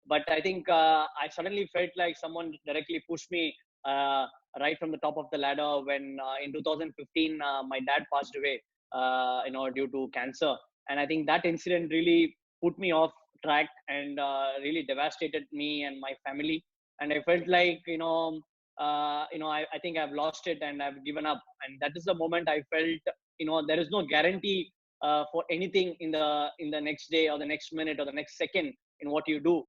But I think I suddenly felt like someone directly pushed me right from the top of the ladder when in 2015 my dad passed away, due to cancer. And I think that incident really put me off track and really devastated me and my family. And I felt like, I think I've lost it and I've given up. And that is the moment I felt, there is no guarantee for anything in the next day or the next minute or the next second in what you do.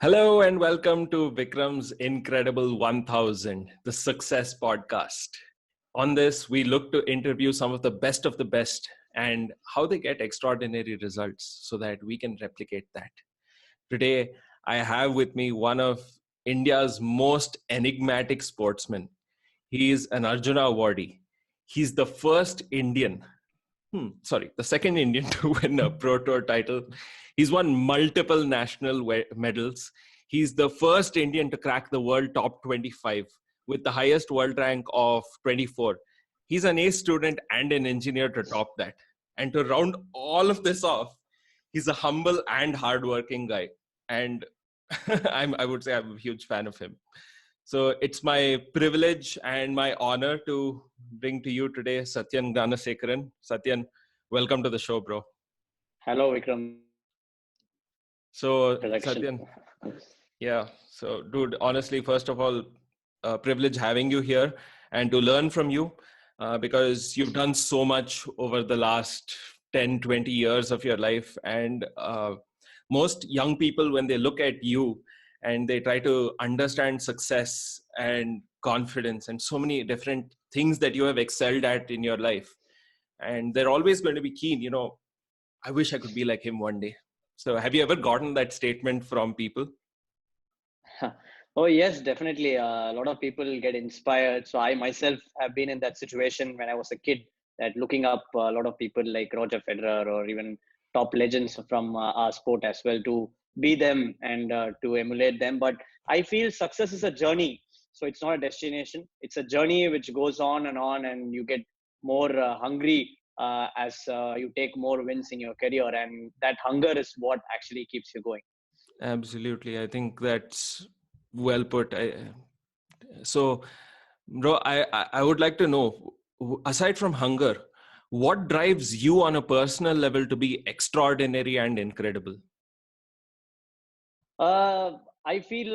Hello and welcome to Vikram's Incredible 1000, the Success Podcast. On this, we look to interview some of the best and how they get extraordinary results so that we can replicate that. Today, I have with me one of India's most enigmatic sportsmen. He is an Arjuna awardee. He's the the second Indian to win a Pro Tour title. He's won multiple national medals. He's the first Indian to crack the world top 25 with the highest world rank of 24. He's an A student and an engineer to top that. And to round all of this off, he's a humble and hardworking guy. And I would say I'm a huge fan of him. So it's my privilege and my honor to bring to you today Satyan Gnanasekaran. Satyan, welcome to the show, bro. Hello, Vikram. So, Satyan, yeah. So, dude, honestly, first of all, privilege having you here and to learn from you because you've done so much over the last 10, 20 years of your life. And most young people, when they look at you and they try to understand success and confidence and so many different things that you have excelled at in your life, and they're always going to be keen, I wish I could be like him one day. So have you ever gotten that statement from people? Oh, yes, definitely. A lot of people get inspired. So I myself have been in that situation when I was a kid, that looking up a lot of people like Roger Federer or even top legends from our sport as well, to be them and to emulate them. But I feel success is a journey. So it's not a destination. It's a journey which goes on, and you get more hungry as you take more wins in your career. And that hunger is what actually keeps you going. Absolutely. I think that's well put. So, bro, I would like to know, aside from hunger, what drives you on a personal level to be extraordinary and incredible? I feel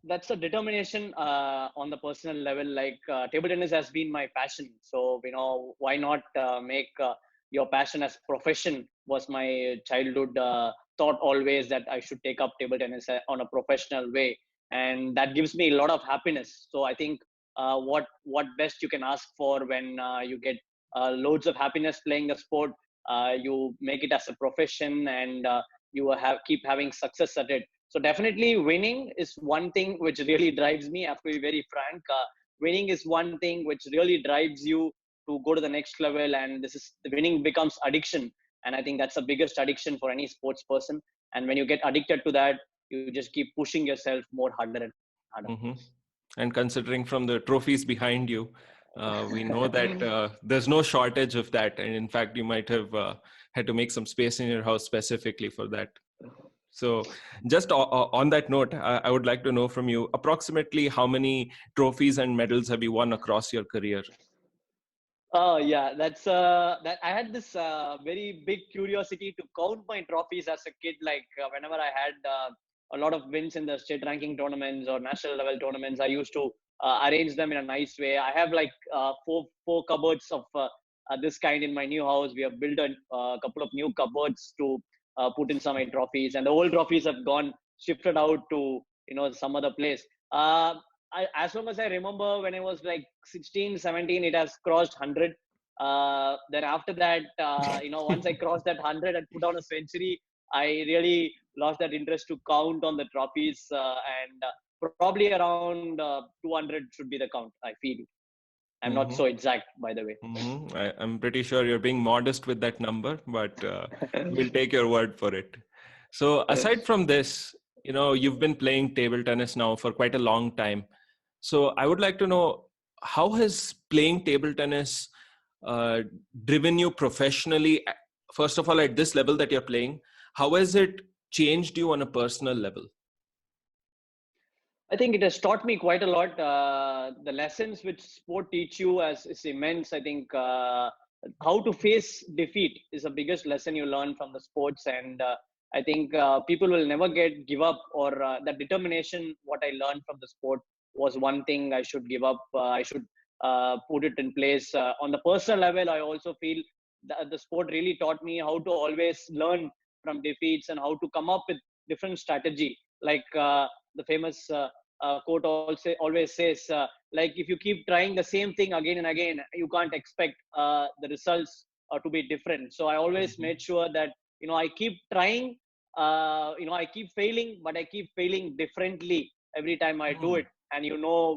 that's a determination on the personal level. Like table tennis has been my passion, so why not make your passion as profession? Was my childhood thought always that I should take up table tennis on a professional way, and that gives me a lot of happiness. So I think what best you can ask for when you get loads of happiness playing the sport. You make it as a profession, and you keep having success at it. So definitely winning is one thing which really drives me. I have to be very frank. Winning is one thing which really drives you to go to the next level. And the winning becomes addiction. And I think that's the biggest addiction for any sports person. And when you get addicted to that, you just keep pushing yourself more harder and harder. Mm-hmm. And considering from the trophies behind you, we know that there's no shortage of that. And in fact, you might have had to make some space in your house specifically for that. So just on that note, I would like to know from you approximately how many trophies and medals have you won across your career? Oh yeah, that's that I had this very big curiosity to count my trophies as a kid. Like whenever I had a lot of wins in the state ranking tournaments or national level tournaments, I used to arrange them in a nice way. I have like four cupboards of this kind in my new house. We have built a couple of new cupboards to put in some trophies, and the old trophies have gone shifted out to some other place. As long as I remember, when I was like 16, 17, it has crossed 100. Then after that, once I crossed that 100 and put down a century, I really lost that interest to count on the trophies, and probably around 200 should be the count, I feel. I'm not so exact, by the way. I'm pretty sure you're being modest with that number, but we'll take your word for it. So aside from this, you've been playing table tennis now for quite a long time. So I would like to know, how has playing table tennis driven you professionally? First of all, at this level that you're playing, how has it changed you on a personal level? I think it has taught me quite a lot. The lessons which sport teach you is immense. I think how to face defeat is the biggest lesson you learn from the sports, and I think people will never give up, or that determination. What I learned from the sport was one thing I should give up. I should put it in place. On the personal level, I also feel that the sport really taught me how to always learn from defeats and how to come up with different strategy. Like the famous quote also always says, like, if you keep trying the same thing again and again, you can't expect the results to be different. So I always made sure that I keep trying. I keep failing, but I keep failing differently every time I do it, and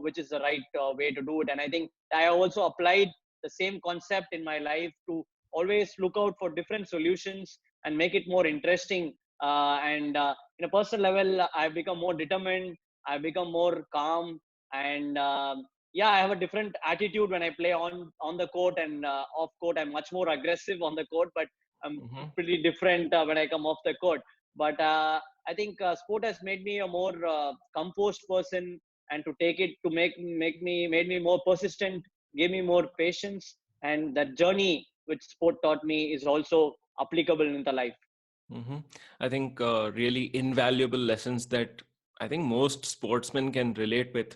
which is the right way to do it. And I think I also applied the same concept in my life to always look out for different solutions and make it more interesting. And in a personal level, I've become more determined. I've become more calm, and I have a different attitude when I play on the court, and off court I'm much more aggressive on the court, but I'm pretty different when I come off the court. But I think sport has made me a more composed person, and to take it to made me more persistent, gave me more patience, and that journey which sport taught me is also applicable in the life. I think really invaluable lessons that I think most sportsmen can relate with.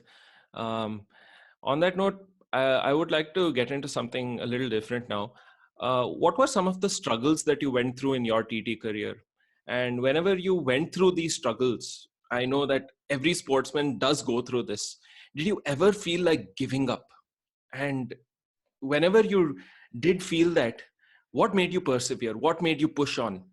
On that note, I would like to get into something a little different now. What were some of the struggles that you went through in your TT career? And whenever you went through these struggles, I know that every sportsman does go through this. Did you ever feel like giving up? And whenever you did feel that, what made you persevere? What made you push on?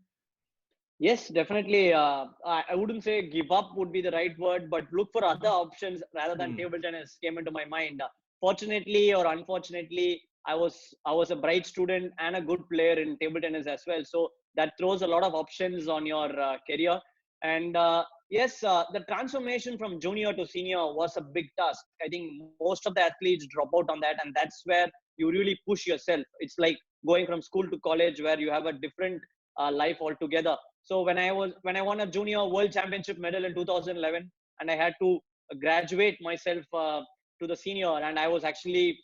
Yes, definitely. I wouldn't say give up would be the right word, but look for other options rather than table tennis came into my mind. Fortunately or unfortunately, I was a bright student and a good player in table tennis as well. So that throws a lot of options on your career. And yes, the transformation from junior to senior was a big task. I think most of the athletes drop out on that, and that's where you really push yourself. It's like going from school to college, where you have a different life altogether. So when I won a junior world championship medal in 2011, and I had to graduate myself to the senior, and I was actually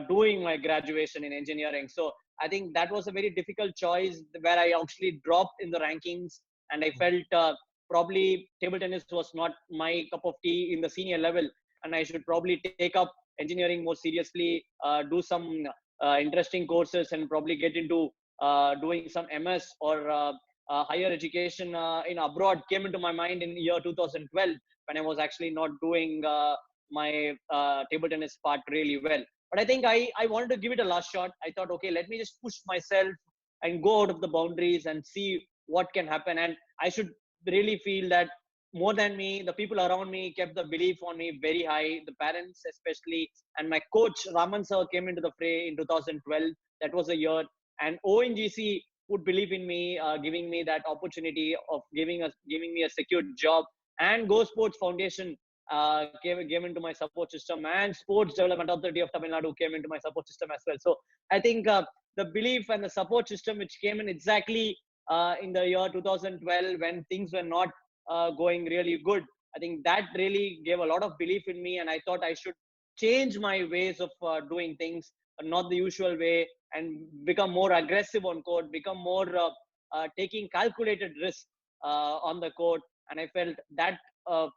doing my graduation in engineering. So I think that was a very difficult choice, where I actually dropped in the rankings, and I felt probably table tennis was not my cup of tea in the senior level, and I should probably take up engineering more seriously, do some interesting courses, and probably get into doing some MS or higher education in abroad came into my mind in year 2012, when I was actually not doing my table tennis part really well. But I think I wanted to give it a last shot. I thought, okay, let me just push myself and go out of the boundaries and see what can happen. And I should really feel that more than me, the people around me kept the belief on me very high, the parents especially. And my coach, Raman sir, came into the fray in 2012. That was a year. And ONGC would believe in me, giving me that opportunity of giving me a secured job, and Go Sports Foundation came into my support system, and Sports Development Authority of Tamil Nadu came into my support system as well. So I think the belief and the support system which came in exactly in the year 2012, when things were not going really good, I think that really gave a lot of belief in me, and I thought I should change my ways of doing things, not the usual way, and become more aggressive on court, become more taking calculated risk on the court. And I felt that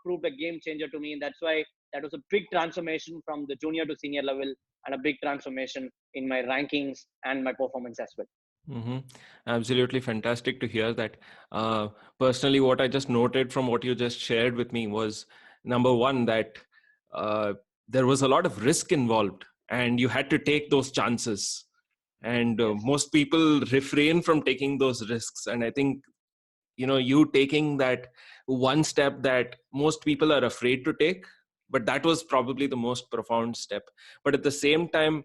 proved a game changer to me. And that's why that was a big transformation from the junior to senior level, and a big transformation in my rankings and my performance as well. Mm-hmm. Absolutely fantastic to hear that. Personally, what I just noted from what you just shared with me was, number one, that uh, there was a lot of risk involved and you had to take those chances. And Yes. most people refrain from taking those risks. And I think, you taking that one step that most people are afraid to take, but that was probably the most profound step. But at the same time,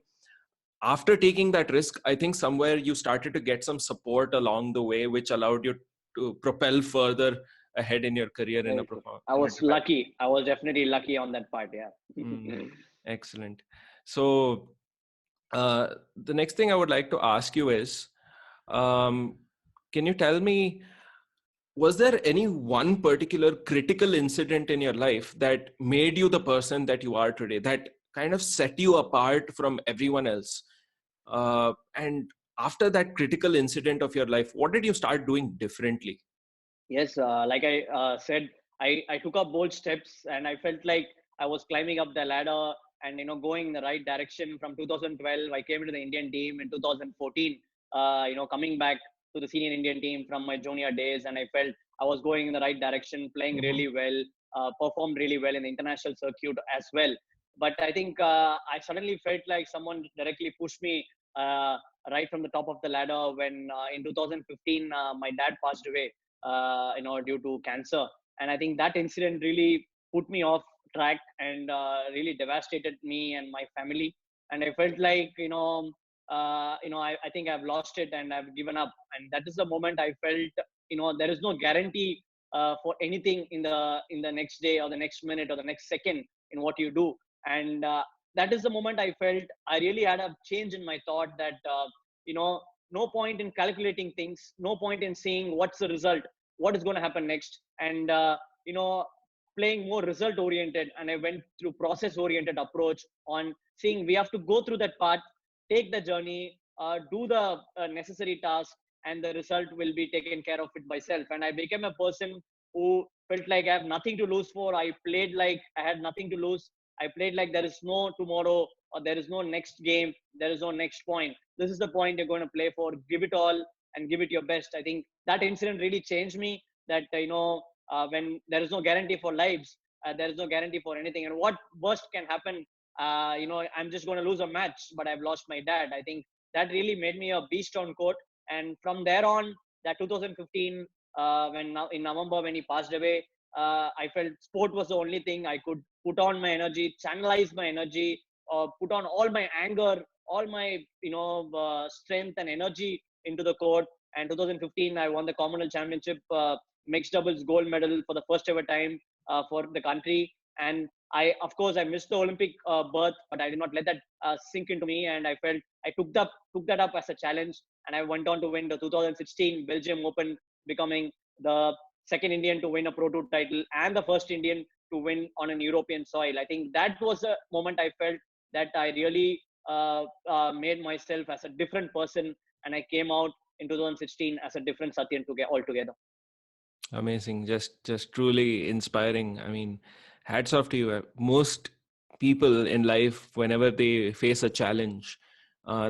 after taking that risk, I think somewhere you started to get some support along the way, which allowed you to propel further ahead in your career in a Very true. profound, I in a was different. lucky. I was definitely lucky on that part. Yeah. Excellent. So the next thing I would like to ask you is, um, can you tell me, was there any one particular critical incident in your life that made you the person that you are today, that kind of set you apart from everyone else? And after that critical incident of your life, what did you start doing differently? Yes, like I said, I took up bold steps and I felt like I was climbing up the ladder and going in the right direction. From 2012, I came into the Indian team in 2014. Coming back to the senior Indian team from my junior days, and I felt I was going in the right direction, playing Mm-hmm. really well, performed really well in the international circuit as well. But I think I suddenly felt like someone directly pushed me uh, right from the top of the ladder when in 2015 my dad passed away due to cancer. And I think that incident really put me off track and really devastated me and my family. And I felt like, I think I've lost it and I've given up. And that is the moment I felt, there is no guarantee for anything in the next day or the next minute or the next second in what you do. And that is the moment I felt I really had a change in my thought that, you know, no point in calculating things, no point in seeing what's the result, what is going to happen next, and you know playing more result oriented. And I went through process oriented approach on seeing we have to go through that path, take the journey, do the necessary task, and the result will be taken care of it myself. And I became a person who felt like I have nothing to lose for. I played like I had nothing to lose. I played like there is no tomorrow, or there is no next game, there is no next point. This is the point you're going to play for. Give it all and give it your best. I think that incident really changed me. That when there is no guarantee for lives, there is no guarantee for anything. And what worst can happen? I'm just going to lose a match, but I've lost my dad. I think that really made me a beast on court. And from there on, that 2015, when now in November when he passed away, I felt sport was the only thing I could put on my energy, channelize my energy, put on all my anger, all my strength and energy into the court. And 2015, I won the Commonwealth Championship mixed doubles gold medal for the first ever time for the country. And of course, I missed the Olympic berth, but I did not let that sink into me. And I felt I took that up as a challenge, and I went on to win the 2016 Belgium Open, becoming the second Indian to win a Pro Tour title and the first Indian to win on an European soil. I think that was a moment I felt that I really made myself as a different person, and I came out in 2016 as a different Satyan to get altogether. Amazing. Just truly inspiring. I mean, hats off to you. Most people in life, whenever they face a challenge,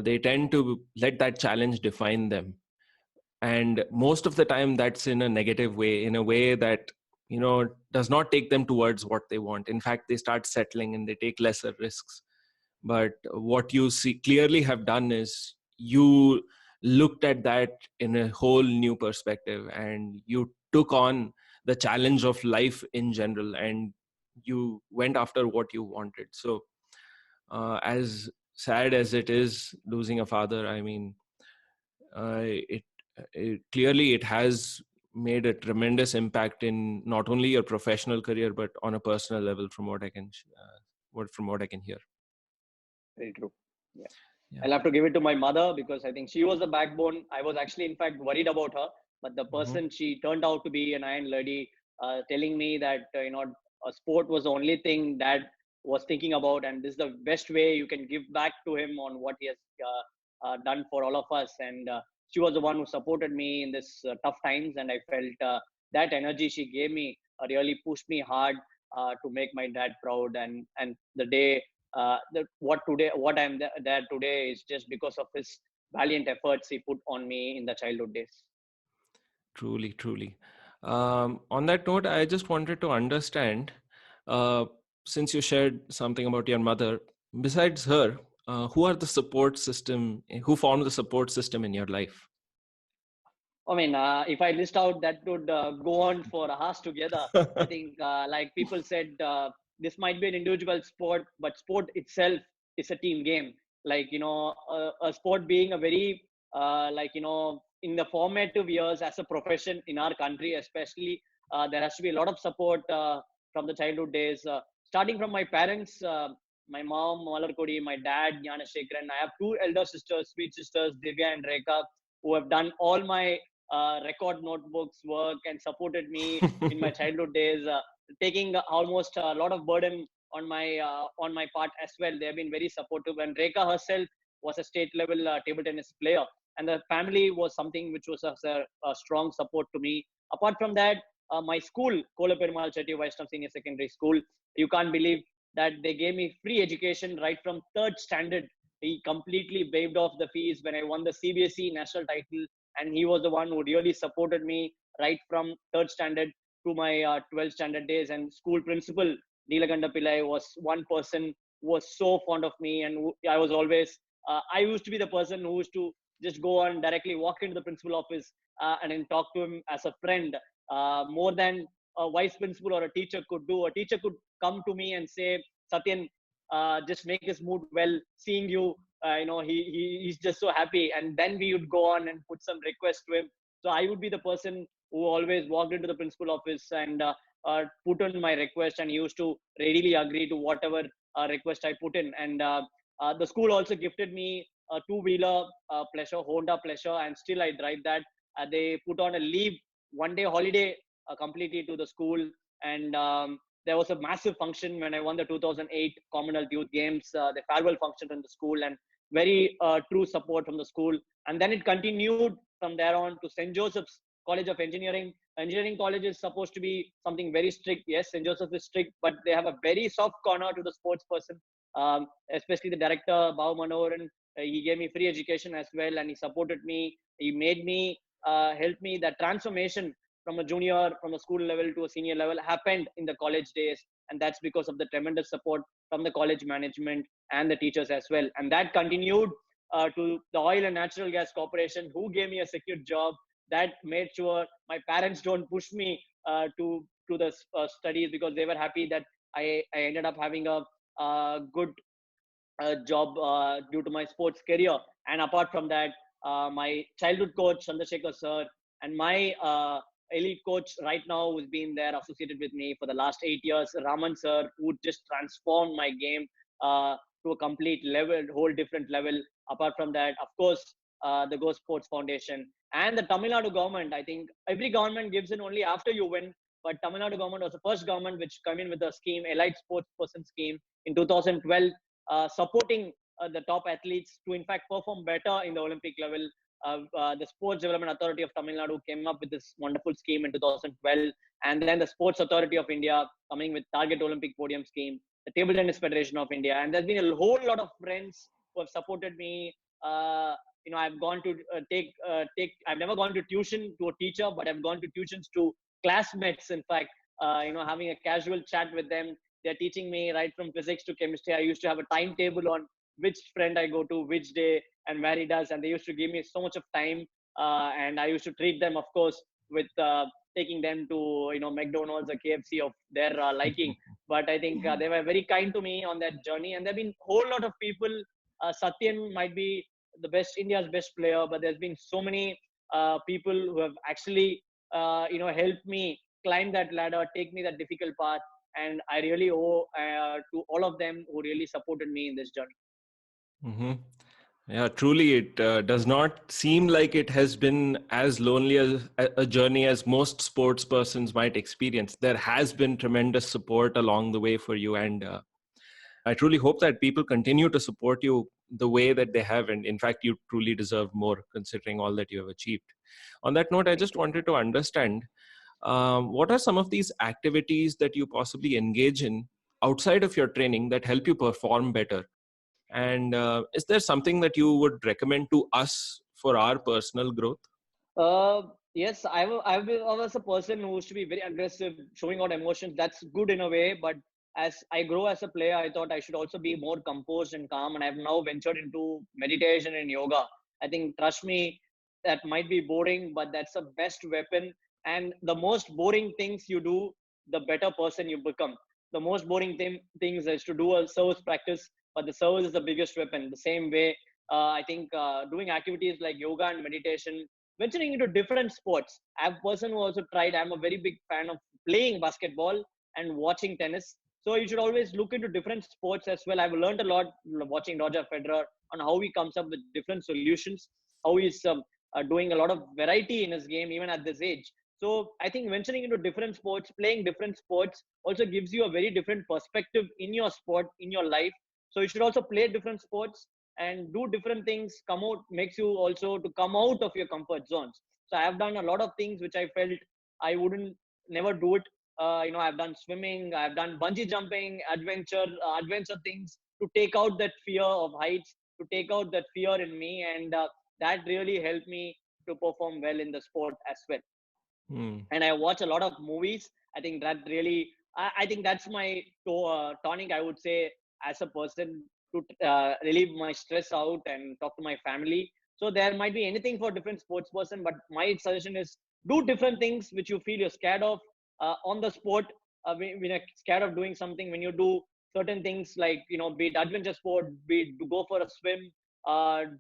they tend to let that challenge define them. And most of the time that's in a negative way, in a way that does not take them towards what they want. In fact, they start settling and they take lesser risks. But what you see clearly have done is you looked at that in a whole new perspective, and you took on the challenge of life in general, and you went after what you wanted. So as sad as it is losing a father, I mean, it clearly it has made a tremendous impact in not only your professional career but on a personal level, from what I can from what I can hear. Very true. Yeah. Yeah. I'll have to give it to my mother because I think she was the backbone. I was actually, in fact, worried about her, but the Mm-hmm. person she turned out to be an iron lady, telling me that sport was the only thing Dad was thinking about, and this is the best way you can give back to him on what he has done for all of us. And she was the one who supported me in this tough times, and I felt that energy she gave me really pushed me hard to make my dad proud. And the day what I'm there today is just because of his valiant efforts he put on me in the childhood days. Truly, truly. On that note, I just wanted to understand, uh, since you shared something about your mother, besides her, who are the support system, who formed the support system in your life? I mean, if I list out, that would go on for hours together. I think, like people said, this might be an individual sport, but sport itself is a team game. Like, a sport being a very, in the formative years as a profession in our country, especially, there has to be a lot of support from the childhood days. Starting from my parents, my mom, Malarkodi, my dad, Jnanashekharan. I have two elder sisters, sweet sisters, Divya and Rekha, who have done all my record notebooks work and supported me in my childhood days, taking almost a lot of burden on my part as well. They have been very supportive, and Rekha herself was a state level table tennis player, and the family was something which was a strong support to me. Apart from that, my school, Kolaperumal Chetty Vaishnav Senior Secondary School, you can't believe that they gave me free education right from third standard. He completely waived off the fees when I won the CBSE national title, and he was the one who really supported me right from third standard to my 12th standard days. And school principal Neelakanta Pillai was one person who was so fond of me, and I was always I used to be the person who used to just go and directly walk into the principal office and then talk to him as a friend, more than a vice principal or a teacher could do. A teacher could come to me and say, Satyan, just make his mood well, seeing you, he's just so happy. And then we would go on and put some request to him. So I would be the person who always walked into the principal office and put in my request, and he used to readily agree to whatever request I put in. And the school also gifted me a two-wheeler pleasure, Honda Pleasure, and still I drive that. They put on a leave, one day holiday completely to the school. And there was a massive function when I won the 2008 Commonwealth Youth Games, the farewell function in the school, and very true support from the school. And then it continued from there on to St. Joseph's College of Engineering. Engineering college is supposed to be something very strict. Yes, St. Joseph is strict, but they have a very soft corner to the sports person, especially the director, Bhav Manoharan. He gave me free education as well, and he supported me. He made me, helped me. That transformation from a junior, from a school level to a senior level happened in the college days. And that's because of the tremendous support from the college management and the teachers as well. And that continued to the Oil and Natural Gas Corporation, who gave me a secure job. That made sure my parents don't push me to the studies, because they were happy that I ended up having a good job due to my sports career. And apart from that, my childhood coach Chandrasekhar sir, and my elite coach right now, who's been there associated with me for the last 8 years, Raman sir, who just transformed my game to a complete level, whole different level. Apart from that, of course, the Go Sports Foundation and the Tamil Nadu government. I think every government gives in only after you win, but Tamil Nadu government was the first government which came in with a scheme, Elite Sports Person Scheme, in 2012, supporting the top athletes to in fact perform better in the Olympic level. The Sports Development Authority of Tamil Nadu came up with this wonderful scheme in 2012, and then the Sports Authority of India coming with Target Olympic Podium Scheme, the Table Tennis Federation of India, and there's been a whole lot of friends who have supported me. I've gone to I've never gone to tuition to a teacher, but I've gone to tuitions to classmates. In fact, having a casual chat with them, they're teaching me right from physics to chemistry. I used to have a timetable on which friend I go to, which day, and where he does. And they used to give me so much of time. And I used to treat them, of course, with taking them to, McDonald's or KFC of their liking. But I think they were very kind to me on that journey. And there have been a whole lot of people. Satyan might be India's best player, but there's been so many people who have actually, helped me climb that ladder, take me that difficult path. And I really owe to all of them who really supported me in this journey. Mm-hmm. Yeah, truly, it does not seem like it has been as lonely as a journey as most sports persons might experience. There has been tremendous support along the way for you, and I truly hope that people continue to support you the way that they have. And in fact, you truly deserve more considering all that you have achieved. On that note, I just wanted to understand, what are some of these activities that you possibly engage in outside of your training that help you perform better? And is there something that you would recommend to us for our personal growth? Yes, I was a person who used to be very aggressive, showing out emotions. That's good in a way, but as I grow as a player, I thought I should also be more composed and calm. And I've now ventured into meditation and yoga. I think, trust me, that might be boring, but that's the best weapon. And the most boring things you do, the better person you become. The most boring things is to do a service practice, but the service is the biggest weapon. The same way, I think doing activities like yoga and meditation, venturing into different sports. I'm a person who also tried. I'm a very big fan of playing basketball and watching tennis. So you should always look into different sports as well. I've learned a lot watching Roger Federer on how he comes up with different solutions, how he's doing a lot of variety in his game even at this age. So I think venturing into different sports, playing different sports, also gives you a very different perspective in your sport, in your life. So you should also play different sports and do different things. Come out makes you also to come out of your comfort zones. So I have done a lot of things which I felt I wouldn't never do it. I've done swimming, I've done bungee jumping, adventure things to take out that fear of heights, to take out that fear in me, and that really helped me to perform well in the sport as well. And I watch a lot of movies. I think that really, I think that's my tonic, I would say, as a person to relieve my stress out and talk to my family. So there might be anything for different sports person, but my suggestion is do different things which you feel you're scared of on the sport. When you're scared of doing something, when you do certain things like, be it adventure sport, be it to go for a swim,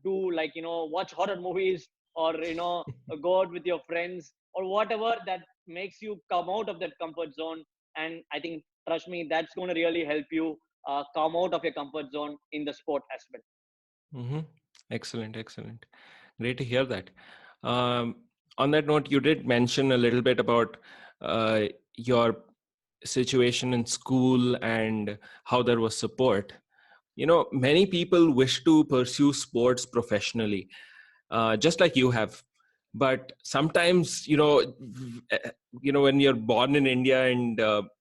do like, watch horror movies, or, go out with your friends, or whatever that makes you come out of that comfort zone. And I think, trust me, that's going to really help you come out of your comfort zone in the sport as well. Mm-hmm. Excellent, excellent. Great to hear that. Um, on that note, you did mention a little bit about your situation in school and how there was support. Many people wish to pursue sports professionally, just like you have. But sometimes, when you're born in India and,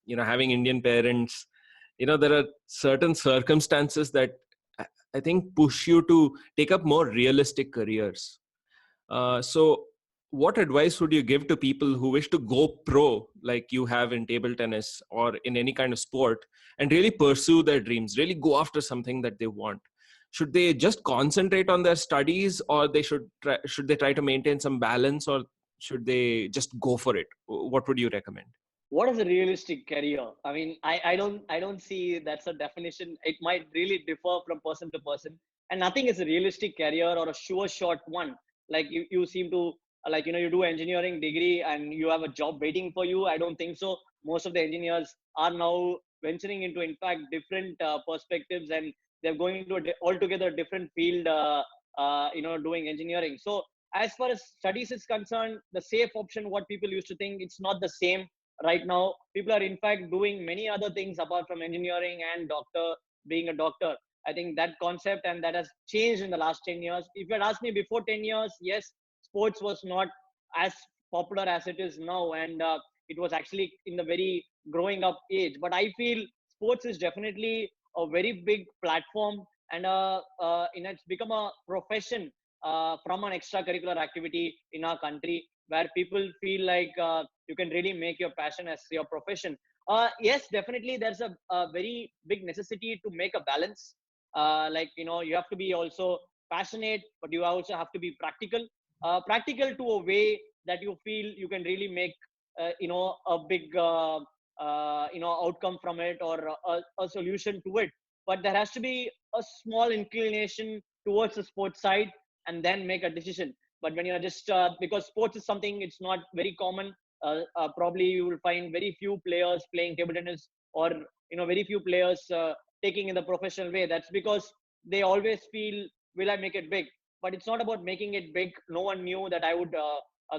having Indian parents, there are certain circumstances that I think push you to take up more realistic careers. So what advice would you give to people who wish to go pro like you have in table tennis or in any kind of sport and really pursue their dreams, really go after something that they want? Should they just concentrate on their studies, or should they try to maintain some balance, or should they just go for it? What would you recommend? What is a realistic career? I mean, I don't see that's a definition. It might really differ from person to person, and nothing is a realistic career or a sure shot one. Like you seem to like, you do engineering degree and you have a job waiting for you. I don't think so. Most of the engineers are now venturing into, in fact, different perspectives, and they're going into altogether different field. Doing engineering. So as far as studies is concerned, the safe option, what people used to think, it's not the same right now. People are in fact doing many other things apart from engineering and being a doctor. I think that concept and that has changed in the last 10 years. If you had asked me before 10 years, yes, sports was not as popular as it is now, and it was actually in the very growing up age. But I feel sports is definitely a very big platform, and it's become a profession from an extracurricular activity in our country, where people feel like you can really make your passion as your profession. Yes, definitely, there's a very big necessity to make a balance. Like, you have to be also passionate, but you also have to be practical. Practical to a way that you feel you can really make, a big, outcome from it, or a solution to it. But there has to be a small inclination towards the sports side, and then make a decision. But when you're just because sports is something, it's not very common. Probably you will find very few players playing table tennis, or very few players taking in the professional way. That's because they always feel, will I make it big? But it's not about making it big. No one knew that I would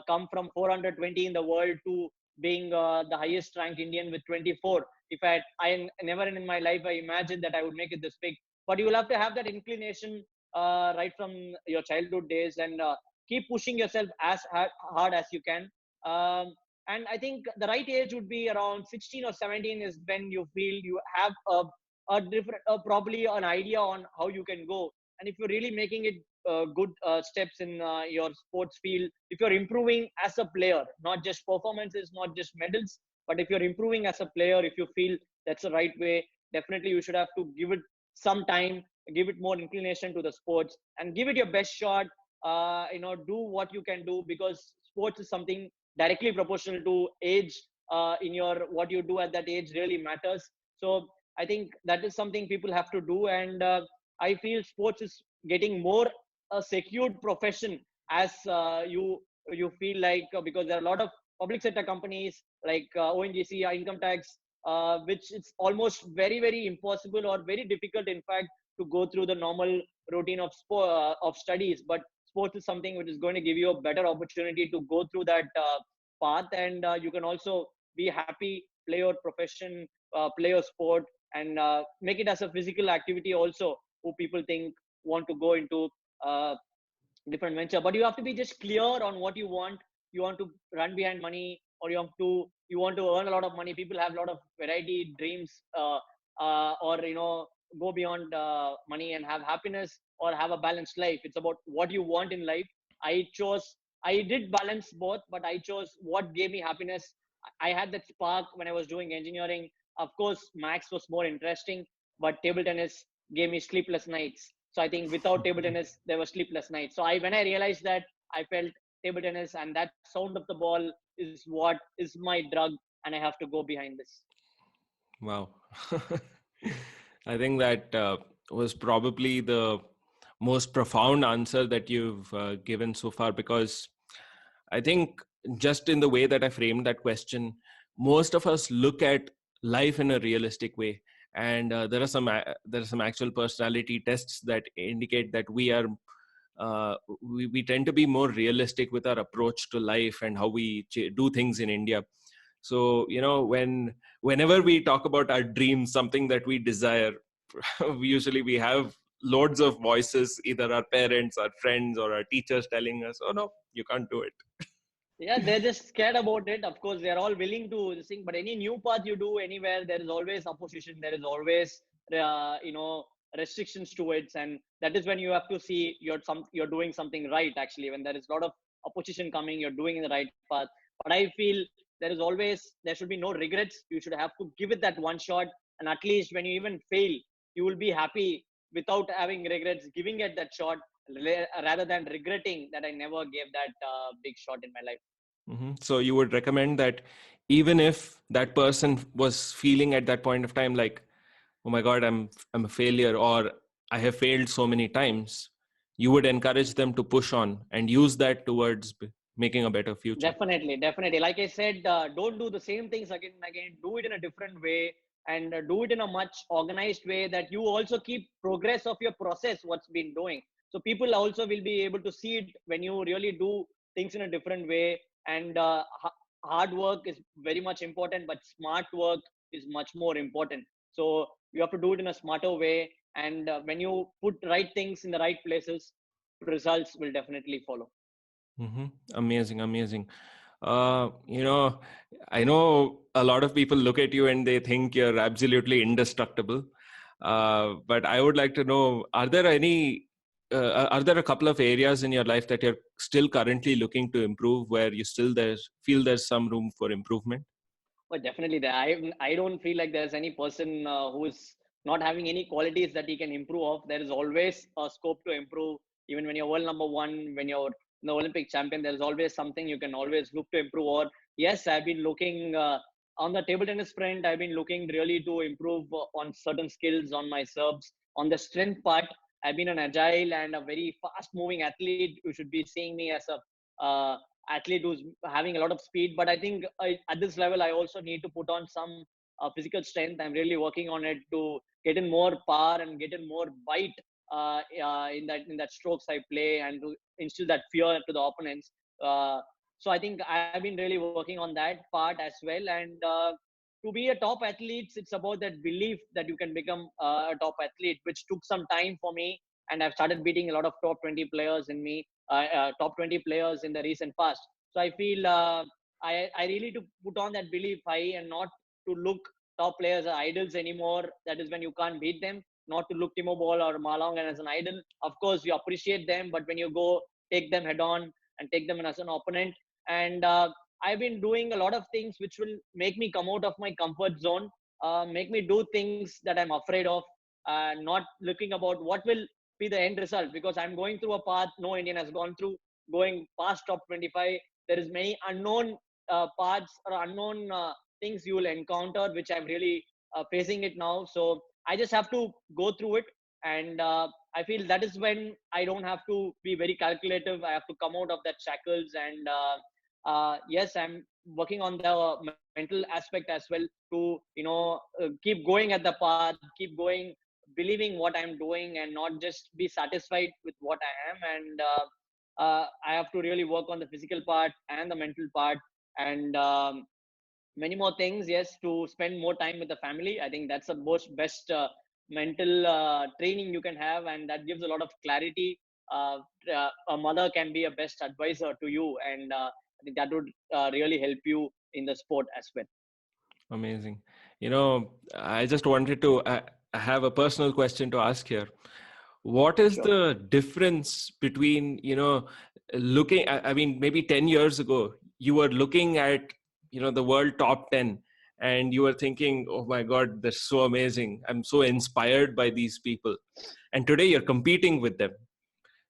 come from 420 in the world to being the highest ranked Indian with 24. If I never in my life I imagined that I would make it this big. But you will have to have that inclination right from your childhood days, and keep pushing yourself as hard as you can. And I think the right age would be around 16 or 17 is when you feel you have a probably an idea on how you can go. And if you're really making it good steps in your sports field, if you're improving as a player, not just performances, not just medals, but if you're improving as a player, if you feel that's the right way, definitely you should have to give it some time, give it more inclination to the sports, and give it your best shot. Do what you can do, because sports is something directly proportional to age. In your what you do at that age really matters. So I think that is something people have to do, and I feel sports is getting more a secured profession as you feel like, because there are a lot of public sector companies like ONGC, income tax, which it's almost very impossible or very difficult, in fact, to go through the normal routine of studies. But sports is something which is going to give you a better opportunity to go through that path, and you can also be happy, play your profession, play your sport, and make it as a physical activity also, who people think want to go into uh, different venture. But you have to be just clear on what you want. You want to run behind money, or you want to earn a lot of money. People have a lot of variety dreams, or go beyond money and have happiness or have a balanced life. It's about what you want in life. I did balance both, but I chose what gave me happiness. I had that spark when I was doing engineering. Of course, max was more interesting, but table tennis gave me sleepless nights. So I think without table tennis, there were sleepless nights. So when I realized that, I felt table tennis and that sound of the ball is what is my drug, and I have to go behind this. Wow. I think that was probably the most profound answer that you've given so far, because I think just in the way that I framed that question, most of us look at life in a realistic way. And there are some actual personality tests that indicate that we tend to be more realistic with our approach to life and how we do things in India. So whenever we talk about our dreams, something that we desire, usually we have loads of voices, either our parents, our friends, or our teachers telling us, oh no, you can't do it. Yeah, they're just scared about it. Of course, they're all willing to sing, but any new path you do anywhere, there is always opposition. There is always, restrictions to it, and that is when you have to see you're doing something right. Actually, when there is a lot of opposition coming, you're doing the right path. But I feel there should be no regrets. You should have to give it that one shot, and at least when you even fail, you will be happy without having regrets, giving it that shot, rather than regretting that I never gave that big shot in my life. So you would recommend that even if that person was feeling at that point of time like, oh my God, I'm a failure, or I have failed so many times, you would encourage them to push on and use that towards making a better future. Definitely. Like I said, don't do the same things again and again. Do it in a different way, and do it in a much organized way that you also keep progress of your process, what's been doing. So people also will be able to see it when you really do things in a different way. And hard work is very much important, but smart work is much more important. So you have to do it in a smarter way. And when you put right things in the right places, results will definitely follow. Amazing, amazing. You know, I know a lot of people look at you and they think you're absolutely indestructible. But I would like to know, are there a couple of areas in your life that you're still currently looking to improve, where you feel there's some room for improvement? But definitely, I don't feel like there's any person who is not having any qualities that he can improve of. There is always a scope to improve. Even when you're world number one, when you're the Olympic champion, there's always something you can always look to improve. Or yes, I've been looking on the table tennis front. I've been looking really to improve on certain skills on my serves. On the strength part, I've been an agile and a very fast-moving athlete. You should be seeing me as a athlete who's having a lot of speed. But I think at this level, I also need to put on some physical strength. I'm really working on it to get in more power and get in more bite in that strokes I play, and to instill that fear to the opponents. So I think I've been really working on that part as well. And to be a top athlete, it's about that belief that you can become a top athlete, which took some time for me. And I've started beating a lot of top 20 players in me, top 20 players in the recent past. So I feel I really to put on that belief high, and not to look top players are idols anymore. That is when you can't beat them. Not to look Timo Boll or Ma Long as an idol. Of course, you appreciate them, but when you go take them head on and take them as an opponent, and I've been doing a lot of things which will make me come out of my comfort zone, make me do things that I'm afraid of, not looking about what will be the end result, because I'm going through a path no Indian has gone through, going past top 25. There is many unknown paths or unknown things you will encounter, which I'm really facing it now. So I just have to go through it, and I feel that is when I don't have to be very calculative. I have to come out of that shackles, and yes, I'm working on the mental aspect as well to keep going at the path, keep going, believing what I'm doing, and not just be satisfied with what I am. And I have to really work on the physical part and the mental part, and many more things. Yes, to spend more time with the family. I think that's the most best mental training you can have, and that gives a lot of clarity. A mother can be a best advisor to you, and I think that would really help you in the sport as well. Amazing. I just wanted to have a personal question to ask here. What is Sure. the difference between, looking, I mean, maybe 10 years ago, you were looking at, the world top 10 and you were thinking, oh my God, they're so amazing. I'm so inspired by these people. And today you're competing with them.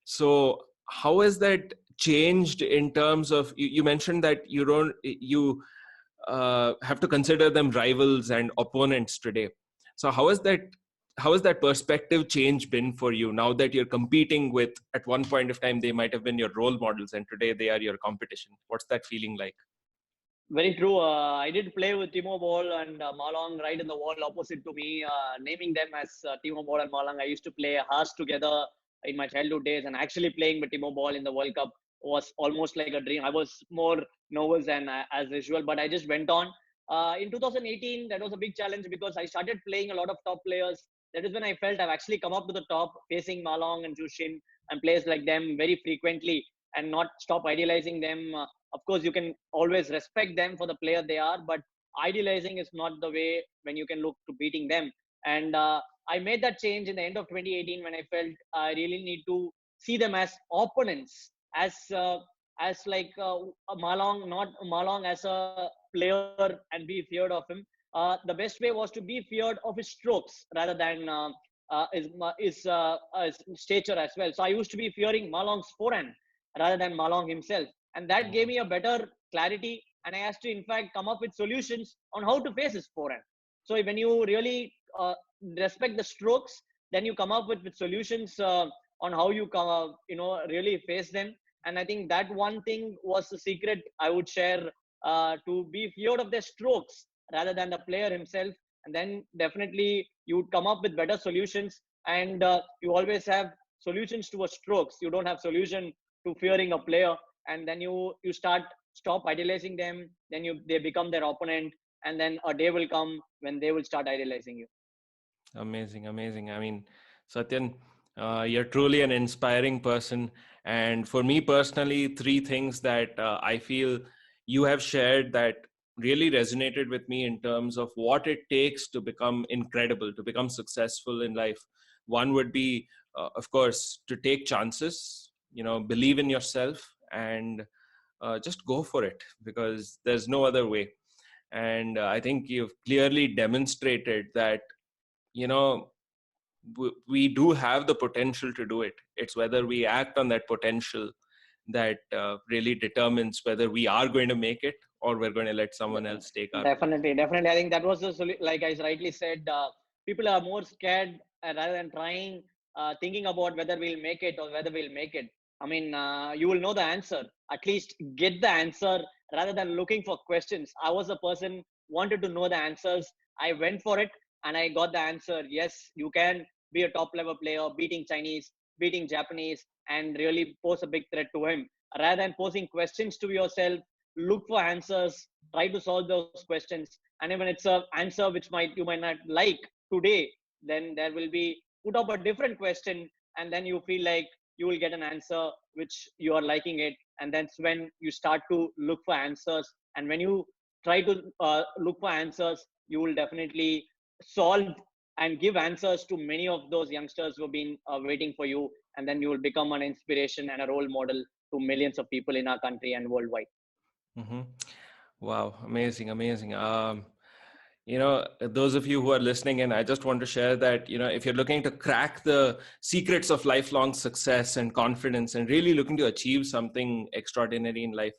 So how has that changed in terms of, you mentioned that you have to consider them rivals and opponents today. So how has that perspective change been for you now that you're competing with, at one point of time, they might have been your role models and today they are your competition? What's that feeling like? Very true. I did play with Timo Boll and Ma Long right in the wall opposite to me, naming them as Timo Boll and Ma Long. I used to play hours together in my childhood days, and actually playing with Timo Boll in the World Cup was almost like a dream. I was more nervous than as usual, but I just went on. In 2018, that was a big challenge because I started playing a lot of top players. That is when I felt I've actually come up to the top, facing Ma Long and Zhu Xin and players like them very frequently, and not stop idealizing them. Of course, you can always respect them for the player they are, but idealizing is not the way when you can look to beating them. And I made that change in the end of 2018 when I felt I really need to see them as opponents, as like Ma Long, not Ma Long as a player and be feared of him. The best way was to be feared of his strokes rather than his stature as well. So I used to be fearing Ma Long's forehand rather than Ma Long himself, and that gave me a better clarity. And I has to in fact come up with solutions on how to face his forehand. So when you really respect the strokes, then you come up with solutions on how you really face them. And I think that one thing was the secret I would share, to be feared of their strokes rather than the player himself. And then definitely you would come up with better solutions, and you always have solutions to a strokes. You don't have solution to fearing a player, and then you stop idealizing them, then they become their opponent, and then a day will come when they will start idealizing you. Amazing. I mean, Satyan, you're truly an inspiring person. And for me personally, three things that I feel you have shared that really resonated with me in terms of what it takes to become incredible, to become successful in life. One would be, of course, to take chances, believe in yourself, and just go for it, because there's no other way. And I think you've clearly demonstrated that, we do have the potential to do it. It's whether we act on that potential that really determines whether we are going to make it or we're going to let someone else take our Definitely. I think that was like I rightly said, people are more scared rather than trying, thinking about whether we'll make it or whether we'll make it. I mean, you will know the answer. At least get the answer rather than looking for questions. I was a person wanted to know the answers. I went for it and I got the answer. Yes, you can be a top level player, beating Chinese, beating Japanese, and really pose a big threat to him. Rather than posing questions to yourself, look for answers, try to solve those questions. And even it's an answer which you might not like today, then there will be put up a different question, and then you feel like you will get an answer which you are liking it. And that's when you start to look for answers. And when you try to look for answers. You will definitely solve and give answers to many of those youngsters who have been waiting for you, and then you will become an inspiration and a role model to millions of people in our country and worldwide. Mm-hmm. Wow, amazing, amazing. Those of you who are listening in, I just want to share that, if you're looking to crack the secrets of lifelong success and confidence and really looking to achieve something extraordinary in life,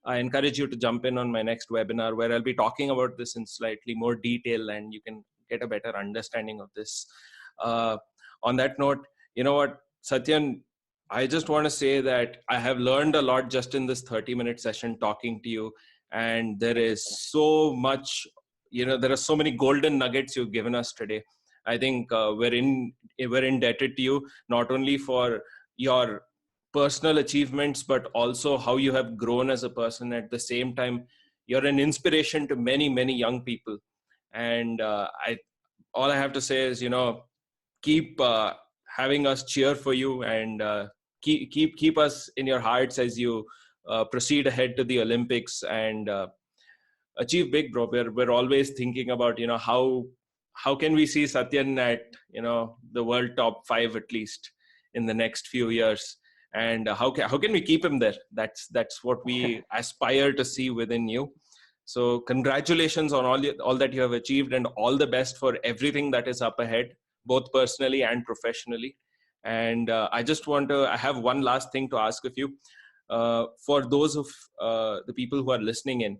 I encourage you to jump in on my next webinar where I'll be talking about this in slightly more detail and you can get a better understanding of this. On that note, you know what, Satyan, I just want to say that I have learned a lot just in this 30-minute session talking to you. And there is so much, there are so many golden nuggets you've given us today. I think we're indebted to you, not only for your personal achievements, but also how you have grown as a person. At the same time, you're an inspiration to many, many young people. And all I have to say is, keep having us cheer for you, and keep us in your hearts as you proceed ahead to the Olympics and achieve big, bro. We're always thinking about, how can we see Satyan at, the world top 5 at least in the next few years, and how can we keep him there? That's what we aspire to see within you. So congratulations on all that you have achieved, and all the best for everything that is up ahead, both personally and professionally. And I have one last thing to ask of you. For those of the people who are listening in,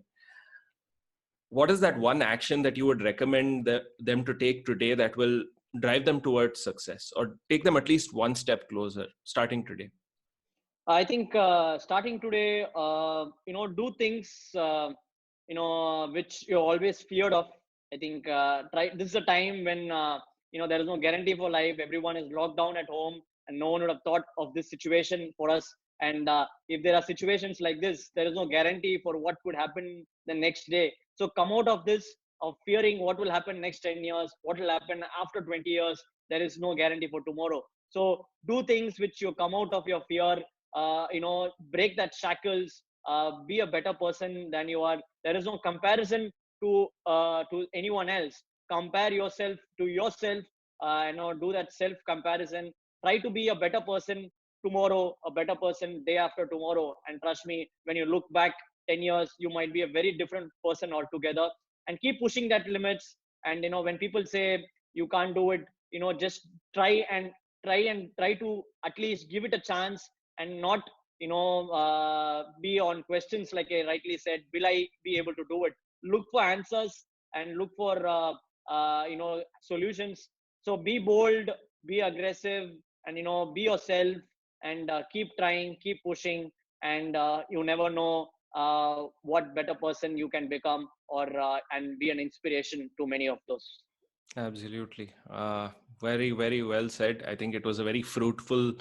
what is that one action that you would recommend them to take today that will drive them towards success, or take them at least one step closer starting today? I think starting today, do things, which you're always feared of. I think this is a time when, there is no guarantee for life. Everyone is locked down at home, and no one would have thought of this situation for us. And if there are situations like this, there is no guarantee for what could happen the next day. So come out of this, of fearing what will happen next 10 years, what will happen after 20 years. There is no guarantee for tomorrow. So do things which you come out of your fear, break that shackles, be a better person than you are. There is no comparison to anyone else. Compare yourself to yourself. Do that self comparison. Try to be a better person tomorrow, a better person day after tomorrow. And trust me, when you look back 10 years, you might be a very different person altogether. And keep pushing that limits. And when people say you can't do it, just try to at least give it a chance, and not be on questions like I rightly said, will I be able to do it? Look for answers and look for solutions. So be bold, be aggressive, and be yourself, and keep trying, keep pushing, and you never know what better person you can become, or and be an inspiration to many of those. Absolutely. Very, very well said. I think it was a very fruitful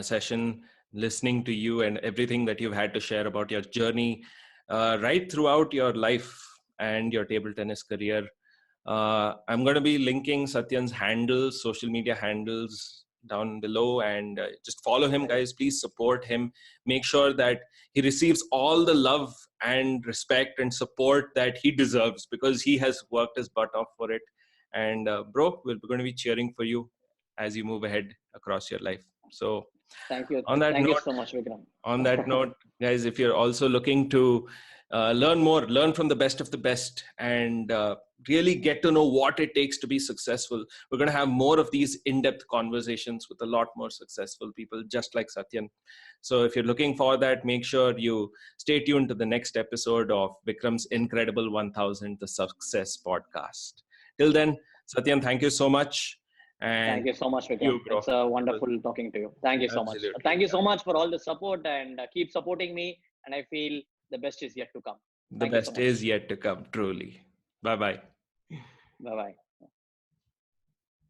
session, listening to you and everything that you've had to share about your journey right throughout your life and your table tennis career. I'm going to be linking Satyan's handles, social media handles down below, and just follow him, guys. Please support him. Make sure that he receives all the love and respect and support that he deserves, because he has worked his butt off for it. And bro, we're going to be cheering for you as you move ahead across your life. So thank you Thank you so much, Vikram. On that note, guys, if you're also looking to learn from the best of the best, and really get to know what it takes to be successful, we're going to have more of these in-depth conversations with a lot more successful people just like Satyan. So if you're looking for that, make sure you stay tuned to the next episode of Vikram's Incredible 1000, the Success Podcast. Till then, Satyan, thank you so much. And thank you so much, Vikram. It's wonderful talking to you. Thank you so much. Thank you so much for all the support, and keep supporting me. And I feel the best is yet to come. The best is yet to come, truly. Bye-bye. Bye-bye.